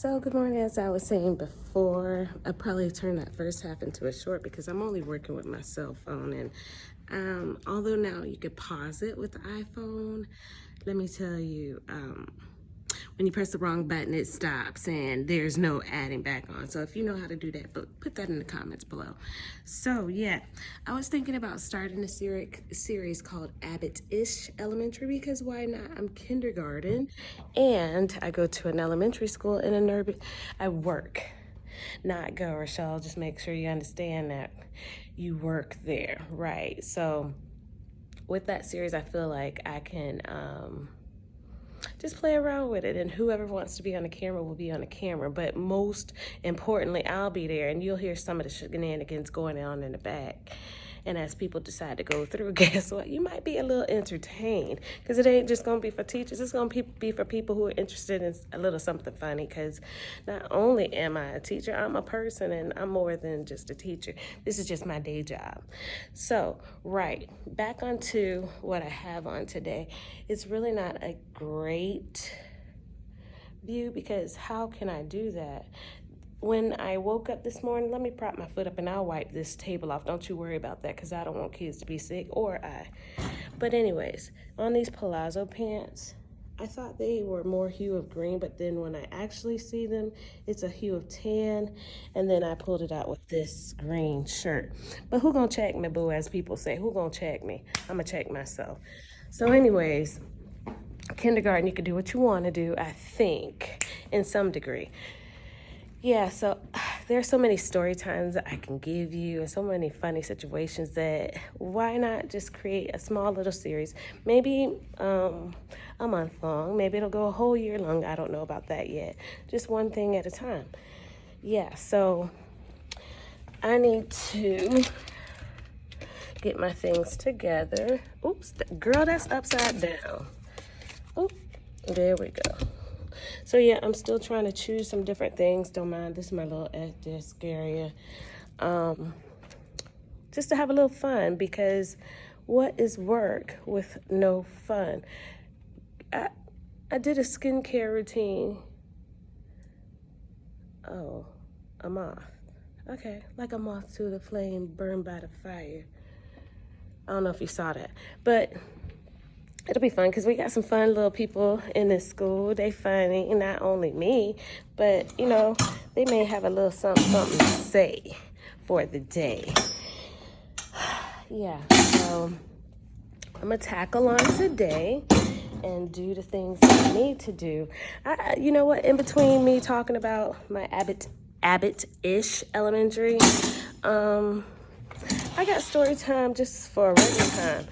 So good morning. As I was saying before, I probably turned that first half into a short because I'm only working with my cell phone. And although now you could pause it with the iPhone, let me tell you, when you press the wrong button, it stops and there's no adding back on. So if you know how to do that, but put that in the comments below. So yeah, I was thinking about starting a series called Abbott-ish Elementary because why not? I'm kindergarten and I go to an elementary school in an urban, I work, not go, Rochelle. Just make sure you understand that you work there, right? So with that series, I feel like I can, just play around with it, and whoever wants to be on the camera will be on the camera, but most importantly I'll be there and you'll hear some of the shenanigans going on in the back. And as people decide to go through, guess what, you might be a little entertained because it ain't just gonna be for teachers, it's gonna be for people who are interested in a little something funny, because not only am I a teacher, I'm a person and I'm more than just a teacher. This is just my day job. So right, back onto what I have on today. It's really not a great view because how can I do that? When I woke up this morning, let me prop my foot up and I'll wipe this table off. Don't you worry about that because I don't want kids to be sick, or I. But anyways, on these palazzo pants, I thought they were more hue of green, but then when I actually see them, it's a hue of tan. And then I pulled it out with this green shirt. But who gonna check me, boo, as people say? Who gonna check me? I'm gonna check myself. So anyways, kindergarten, you can do what you want to do, I think, in some degree. Yeah, so there's so many story times that I can give you and so many funny situations that why not just create a small little series, maybe a month long, maybe it'll go a whole year long, I don't know about that yet, just one thing at a time. Yeah, so I need to get my things together. Oops, girl, that's upside down. Oop, there we go. So yeah, I'm still trying to choose some different things. Don't mind, this is my little desk area. Just to have a little fun, because what is work with no fun? I did a skincare routine. Oh, a moth. Okay, like a moth to the flame, burned by the fire. I don't know if you saw that, but it'll be fun because we got some fun little people in this school. They funny, not only me, but you know, they may have a little something to say for the day. Yeah, so I'm gonna tackle on today and do the things that I need to do. You know what? In between me talking about my Abbott-ish Elementary, I got story time just for a regular time.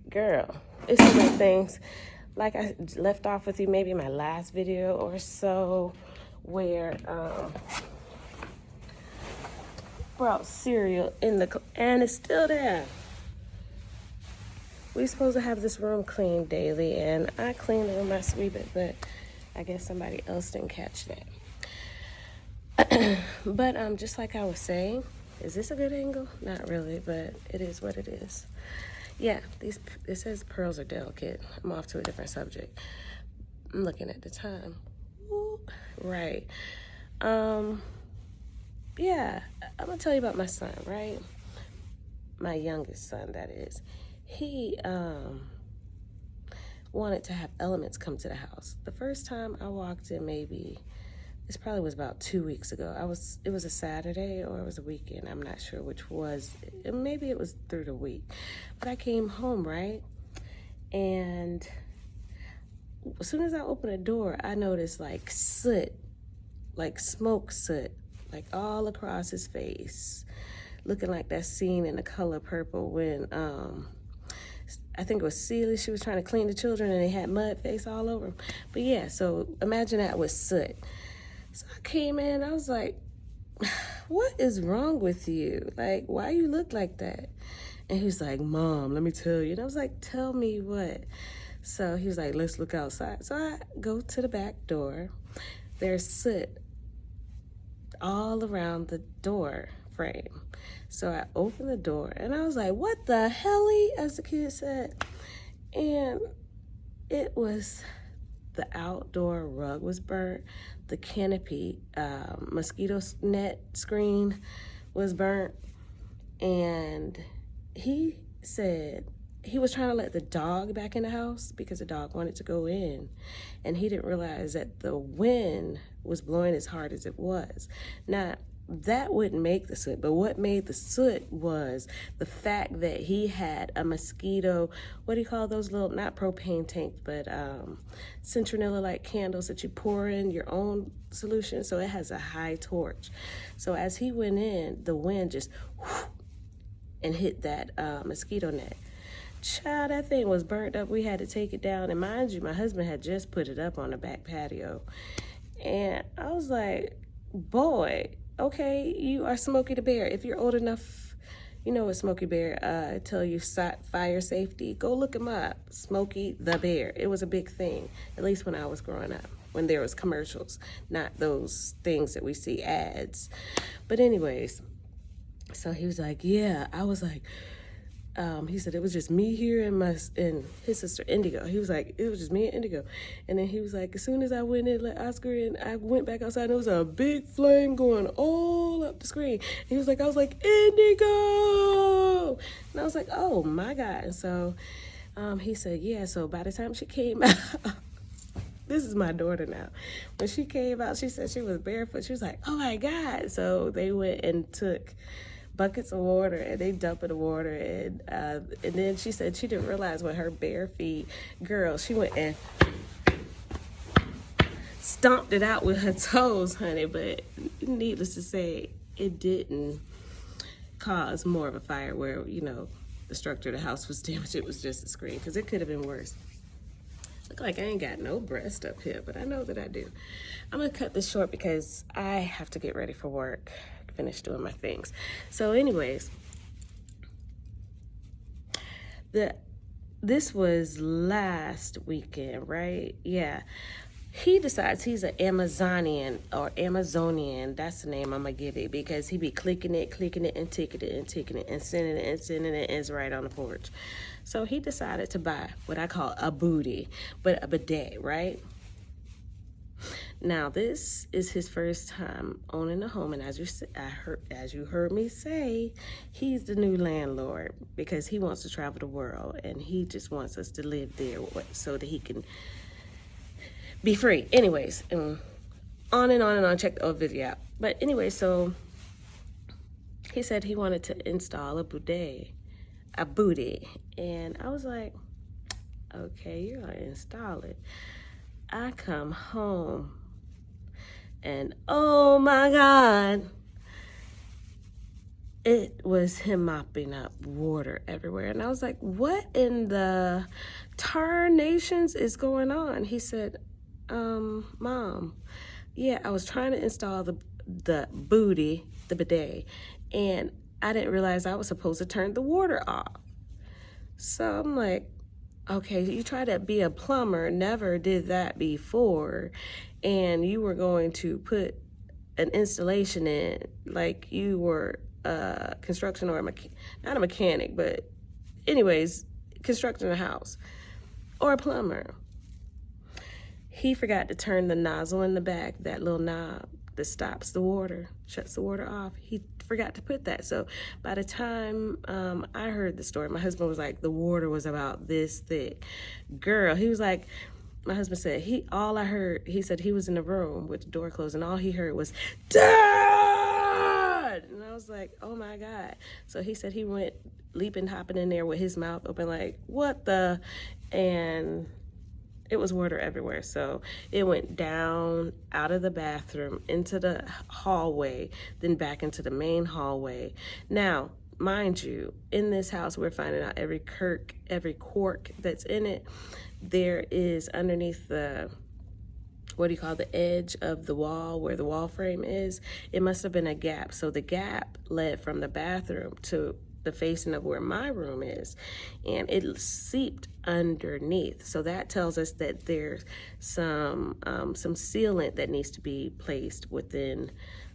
Girl, it's so many things. Like I left off with you maybe in my last video or so, where brought cereal in and it's still there. We supposed to have this room cleaned daily, and I cleaned it when I sweep it, but I guess somebody else didn't catch that. But just like I was saying, is this a good angle? Not really, but it is what it is. Yeah, it says pearls are delicate. I'm off to a different subject. I'm looking at the time. Ooh, right. Yeah, I'm gonna tell you about my son, right? My youngest son, that is. He wanted to have Elements come to the house. The first time I walked in, maybe this probably was about 2 weeks ago. It was a Saturday or it was a weekend. I'm not sure which was. Maybe it was through the week. But I came home, right? And as soon as I opened the door, I noticed like soot, like smoke soot, like all across his face, looking like that scene in The Color Purple when I think it was Celie, she was trying to clean the children and they had mud face all over them. But yeah, so imagine that with soot. So I came in, I was like, what is wrong with you? Like, why you look like that? And he was like, Mom, let me tell you. And I was like, tell me what? So he was like, let's look outside. So I go to the back door. There's soot all around the door frame. So I opened the door and I was like, what the helly, as the kid said. And It was the outdoor rug was burnt, the canopy mosquito net screen was burnt, and he said he was trying to let the dog back in the house because the dog wanted to go in, and he didn't realize that the wind was blowing as hard as it was. Now, that wouldn't make the soot, but what made the soot was the fact that he had a mosquito, what do you call those little, not propane tanks, but citronella-like candles that you pour in your own solution, so it has a high torch. So as he went in, the wind just whoosh, and hit that mosquito net. Child, that thing was burnt up. We had to take it down, and mind you, my husband had just put it up on the back patio, and I was like, boy, okay, you are Smokey the Bear. If you're old enough, you know what Smokey Bear tell you fire safety. Go look him up, Smokey the Bear. It was a big thing, at least when I was growing up, when there was commercials, not those things that we see ads. But anyways, so he was like, yeah. I was like, he said it was just me here and his sister Indigo. He was like, it was just me and Indigo. And then he was like, as soon as I went in, let Oscar in, I went back outside and there was a big flame going all up the screen. And he was like, I was like, Indigo! And I was like, oh my God. And so he said, yeah, so by the time she came out, this is my daughter now. When she came out, she said she was barefoot. She was like, oh my God. So they went and took buckets of water and they dumped the water, and then she said she didn't realize with her bare feet, girl, she went and stomped it out with her toes, honey. But needless to say, it didn't cause more of a fire where, you know, the structure of the house was damaged. It was just the screen, because it could have been worse. Look like I ain't got no breast up here, but I know that I do. I'm gonna cut this short because I have to get ready for work, finish doing my things. So anyways, this was last weekend, right? Yeah. He decides he's an Amazonian, that's the name I'm gonna give it, because he be clicking it, and ticking it, and sending it, and it's right on the porch. So he decided to buy what I call a booty, but a bidet, right? Now, this is his first time owning a home, and as you heard me say, he's the new landlord because he wants to travel the world, and he just wants us to live there so that he can be free. Anyways, and on and on and on. Check the old video out. But anyway, so he said he wanted to install a booty, and I was like, okay, you're gonna install it. I come home, and oh my God, it was him mopping up water everywhere. And I was like, what in the tarnations is going on? He said, Mom, yeah, I was trying to install the bidet, and I didn't realize I was supposed to turn the water off. So I'm like, okay, you try to be a plumber, never did that before, and you were going to put an installation in like you were a construction or not a mechanic, but anyways, constructing a house or a plumber. He forgot to turn the nozzle in the back, that little knob that stops the water, shuts the water off. He forgot to put that. So by the time I heard the story, my husband was like, the water was about this thick. Girl, he was like, my husband said, he said he was in the room with the door closed, and all he heard was, Dad! And I was like, oh my God. So he said he went leaping, hopping in there with his mouth open like, what the? And it was water everywhere. So it went down out of the bathroom into the hallway, then back into the main hallway. Now, mind you, in this house, we're finding out every cork that's in it, there is underneath the, what do you call the edge of the wall where the wall frame is, it must have been a gap. So the gap led from the bathroom to the facing of where my room is, and it seeped underneath. So that tells us that there's some sealant that needs to be placed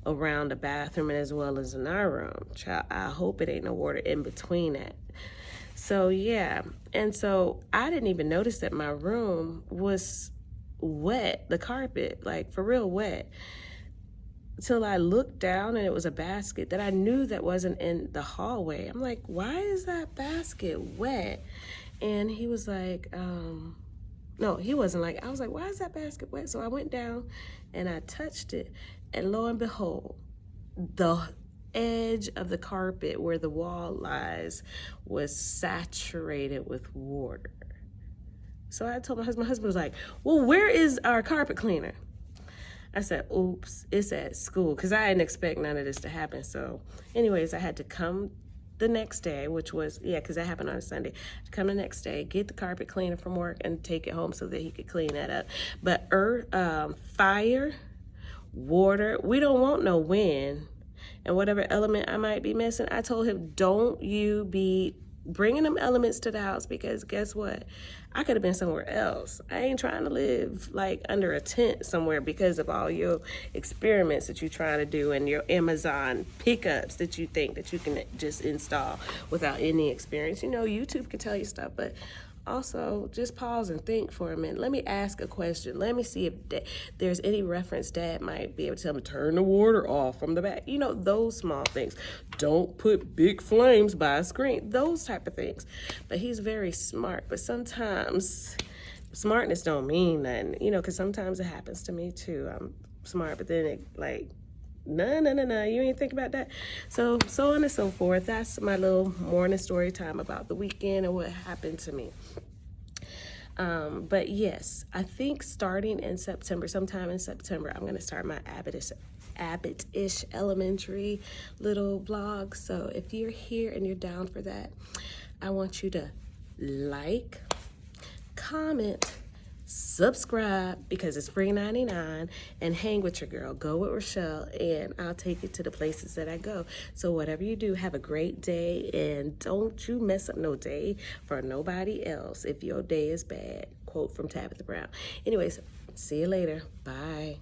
around the bathroom and as well as in our room. Child, I hope it ain't no water in between that. So yeah, and so I didn't even notice that my room was wet, the carpet, like for real wet, till I looked down and it was a basket that I knew that wasn't in the hallway. I'm like, why is that basket wet? And he was like, no, he wasn't like, I was like, why is that basket wet? So I went down and I touched it, and lo and behold, the edge of the carpet where the wall lies was saturated with water. So I told my husband was like, well, where is our carpet cleaner? I said, oops, it's at school, because I didn't expect none of this to happen. So anyways, I had to come the next day, which was, because that happened on a Sunday. Come the next day, get the carpet cleaner from work and take it home so that he could clean that up. But fire, water, we don't want no wind. And whatever element I might be missing, I told him, don't you be bringing them elements to the house, because guess what? I could have been somewhere else. I ain't trying to live like under a tent somewhere because of all your experiments that you're trying to do and your Amazon pickups that you think that you can just install without any experience. You know, YouTube can tell you stuff, but also just pause and think for a minute. Let me ask a question. Let me see if there's any reference Dad might be able to tell me. Turn the water off from the back. You know, those small things. Don't put big flames by a screen. Those type of things. But he's very smart. But sometimes smartness don't mean nothing. You know, because sometimes it happens to me too. I'm smart, but then it like, no, you ain't think about that. So on and so forth. That's my little morning story time about the weekend and what happened to me. But yes, I think starting in September, sometime in September, I'm going to start my Abbott-ish elementary little vlog. So if you're here and you're down for that, I want you to like, comment, subscribe, because it's free 99, and hang with your girl. Go with Rochelle, and I'll take you to the places that I go. So whatever you do, have a great day, and don't you mess up no day for nobody else if your day is bad. Quote from Tabitha Brown. Anyways, see you later. Bye.